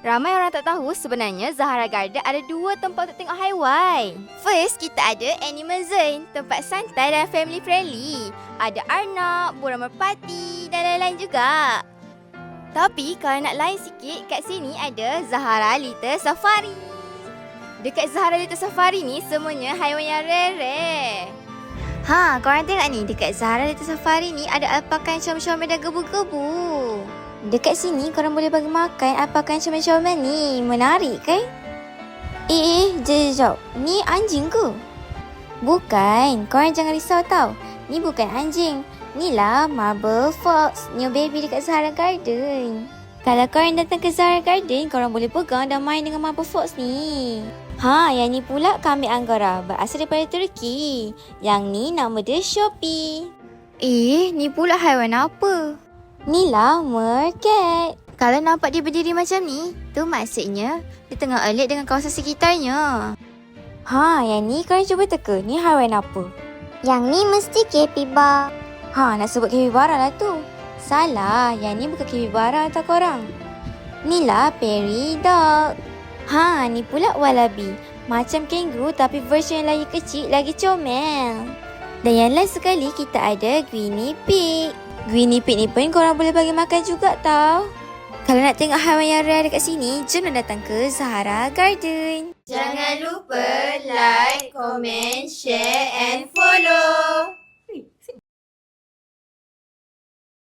Ramai orang tak tahu sebenarnya Zahara Garden ada dua tempat untuk tengok haiwan. First, kita ada Animal Zone, tempat santai dan family friendly. Ada arnab, burung merpati dan lain-lain juga. Tapi kalau nak lain sikit, kat sini ada Zahara Little Safari. Dekat Zahara Little Safari ni semuanya haiwan yang rare-rare. Korang tengok ni, dekat Zahara Little Safari ni ada alpaka yang comel-comel dan gebu-gebu. Dekat sini korang boleh bagi makan alpaka yang comel-comel ni. Menarik kan? Jom. Ni anjing ke? Bukan, korang jangan risau tau. Ni bukan anjing. Ni lah Marble Fox, new baby dekat Zahara Garden. Kalau korang datang ke Zahara Garden, korang boleh pegang dan main dengan Marble Fox ni. Yang ni pula kambing Angora, berasal daripada Turki. Yang ni nama dia Shopee. Ni pula haiwan apa? Ni lah meerkat. Kalau nampak dia berdiri macam ni, tu maksudnya dia tengah alert dengan kawasan sekitarnya. Yang ni korang cuba teka, ni haiwan apa? Yang ni mesti capybara. Nak sebut capybara lah tu. Salah, yang ni bukan capybara tau korang. Ni lah peridot. Ni pula wallaby. Macam kangaroo tapi version yang lagi kecil, lagi comel. Dan yang lain sekali kita ada guinea pig. Guinea pig ni pun korang boleh bagi makan juga tau. Kalau nak tengok haiwan yang rare dekat sini, jom datang ke Zahara Garden. Jangan lupa like, comment, share and follow.